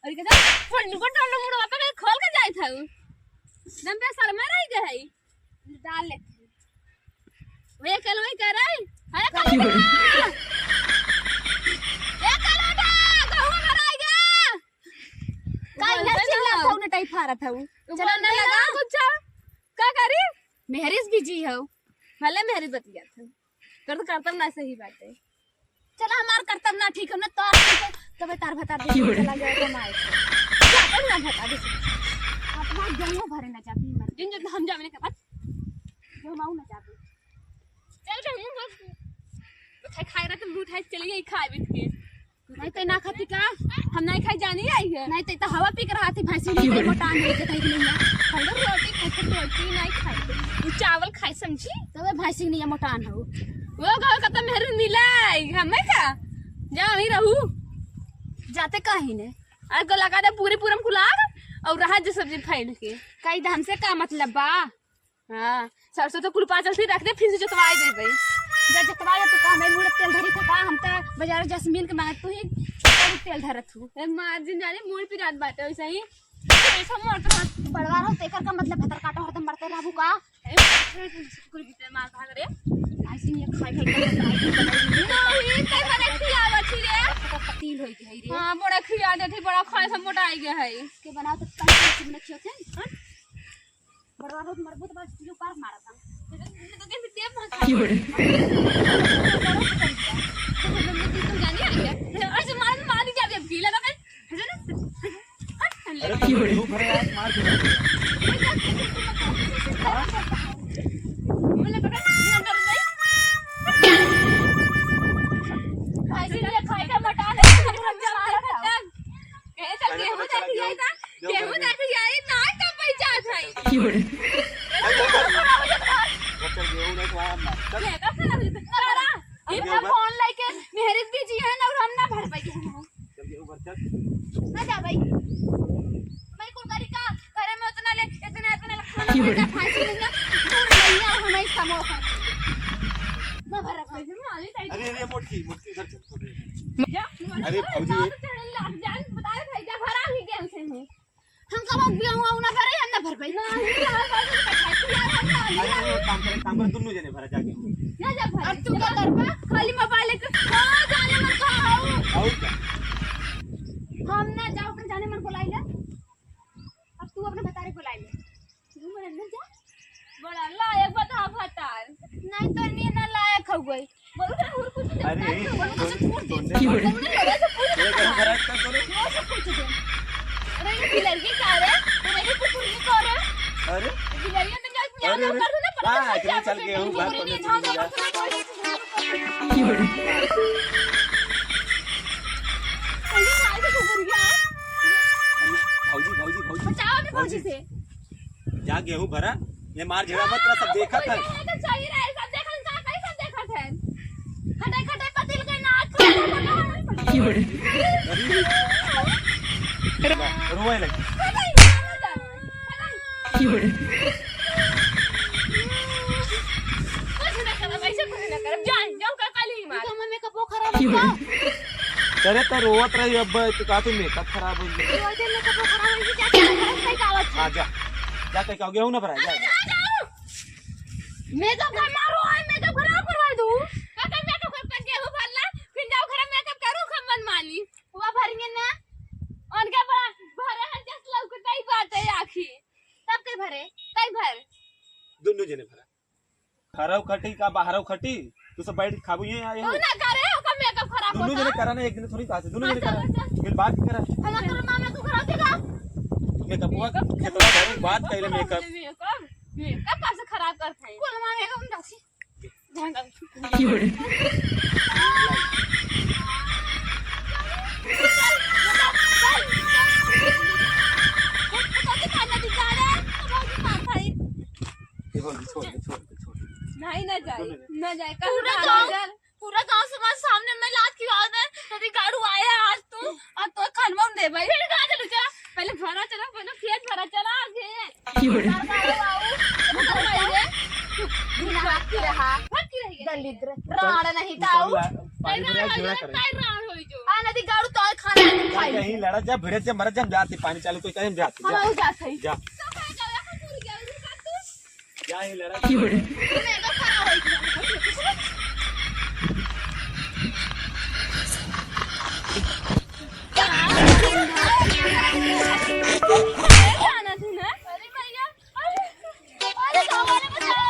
और के फोन को डाल मुड़ पे खोल के जाई था दम पे सर में रह गई डाल ले वे कल वही कर रही अरे कल ए कल उठा कहू में रह गया काई ना चिल्ला था उन्हें टाइप आ रहा था चलो ना लगा कुछ क्या करी मेहरिस बिजी हो भले मेहरिस बत गया था कर करतम ना सही बात है चला हमार करतम ना ठीक है ना तो तबे तार भता दे चला गया तो मार जाकर ना भता दे अपना जंगो भरे ना जाती मर जिन जो हम जाने के बाद जो माऊ ना जाती चल के मुंह खाई रहा तो मुंह खाई चली गई खाए बिट के नहीं तो ना खाती का हम नहीं खाई जानी आई है नहीं तो हवा पी कर रहा थी भैंसी नहीं मोटा नहीं के नहीं है हम रोटी खाते रोटी नहीं खाई तू चावल खाई समझी तबे भैंसी नहीं मोटान हो वो गाँव का तो मेरे मिलाई हमें का जा वहीं रहू जाते कहीं ने आज को लगा दे पूरी पूरम कुलाग और रहा जो सब्जी फाइल के कई धान से का मतलब बा हाँ सरसों तो कुलपा चलती रख दे फिर से जोतवाई दे भाई जब जोतवाई तो का मैं मुड़ तेल धरी था हम तो बाजार जैस्मीन के मांग तू ही तेल धरत हूँ मार्जिन जाने मुड़ पे रात बात है वैसे ही ऐसा मोर तो बड़वा रहो तेकर का मतलब भतर काटो हरदम मरते रहू का कुल बीते मार खा रे ऐसी नहीं खाई खाई नहीं कई बने खियावा छी रे पतील होई गई रे हां बड़ा खिया दे थी बड़ा खाए से मोटा आई गया है के बनाओ तो पंच में खियो थे बड़वा रोज मरबूत बस जो पार मारा था तो कैसे टेप मार तो जानी आ गया ऐसे मार दी जाबे अब गीला का अरे क्यों भरे यार मार दे मुझे पता नहीं अंदर नहीं खाएगा मटा ले कैसा गेहूं देख लिया था गेहूं देख लिया ना तो पैसा था क्यों रे चल गेहूं नहीं खा चल लेगा सारा ये फोन लेके मेहरिस बिजी है ना और हम ना भर पाएंगे चल गेहूं भर चल ना जा भाई मैं को करी का करे में उतना ले इतना खाना फांसी लूंगा दूर नहीं आ हमें समो ना भर पैसे माली टाइप अरे मोटी सर चल जा अरे फौजी जान बता दे भाई जा भरा ही गए से हूं हम कब गेहूं ना भरे हम ना भर पाई ना काम कर दोनों जने भरा जाके ना जा भर तू क्या कर पा खाली मोबाइल के हां जाने मन खाओ और क्या हम ना जाओ अपन जाने मन बुलाई ले अब तू अपने भतारे बुलाई ले तू मेरे अंदर जा बड़ा लायक बता भतार नहीं तो नहीं ना लायक हो गई बोल रहा हूं कुछ अरे क्यों रे भरा का करो अरे ये लड़की क्या रे तू मेरी कुकुर नहीं कर रहा अरे ये लड़की तो जा कर दो ना हां चल गेहूं भर तो क्यों रे भौजी बचाओ अपने भौजी से जा गेहूं भरा ये मार झेड़ा मत तेरा सब देखत है तो सही रहे सब देखन का कैसे देखत है खटाई खटाई पतिल के नाक क्यों रे रोए लगे क्यों रे कुछ ना कर वैसे कुछ ना कर जान जाओ का काली मार तो मम्मी का पोखरा क्यों रे करे तो रोवत रही अब तू का तू मेकअप खराब हो गया रोते मेकअप खराब हो गया क्या सही कावत हां जा कहीं का गेहूं ना भरा जा मेकअप कर मारो है मेकअप खराब करवा दूं काका मेकअप कर गेहूं भरला फिर जाओ घर मेकअप करूं खमन माली हुआ भरेंगे ना उनका भरे है जस्ट लव को कई बात है आखी तब के भरे कई भर दोनों जने भरा खराब खटी का बाहरव खटी तू सब बैठ खाबू ये आए तू ना करे का मेकअप खराब होता दोनों जने कराना एक दिन थोड़ी बात है दोनों जने करा फिर बात करा हम कर मामा को खराब देगा मेकअप हुआ कितना बार बात कइले मेकअप मेकअप कैसे खराब करते हैं कोल मांगे हम दासी क्यों रे छोड़ नहीं ना जाए पूरा गांव समाज सामने में लात की बात है तेरी गाड़ू आया आज तू और तो खनवा दे भाई फिर कहां चल जा पहले भरा चला पहले खेत भरा चला आगे क्यों रे दलिद्र राण नहीं ताऊ पानी भरा जोड़ा करे राण होई जो खाना दी गाड़ू तो खाना नहीं खाई कहीं लड़ा जा भिड़े जा मर जा हम जाते पानी चालू तो कहीं जाते हम हो जात है जा तो खाए जावे का पूरी गया रू का क्या ही लड़ा तू मैं का खाना होई खाना थी ना अरे भैया अरे सामान बचाओ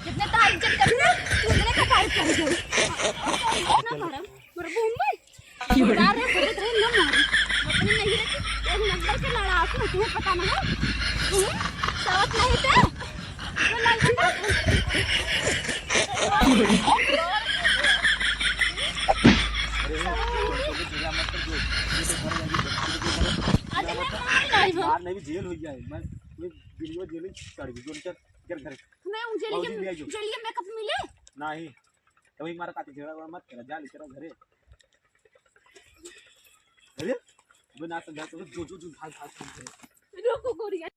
जितने तार इज्जत करना उतने का तार कर दो ना भरम मरबूम में यार रे बोलत रहे ना मारी अपने नहीं रखी एक नंबर के लड़ाकू तुम्हें पता ना है साथ नहीं थे वो लाल बंदा बाहर नहीं जेल हो जाए मैं वीडियो जेल चढ़ गई जोन कर घर मैं मुझे लिए मेकअप मिले नहीं तो एक मारा काटी झगड़ा मत करा जा ले चलो घरे अरे बिना समझा तो जो भाग भाग रुको गोरिया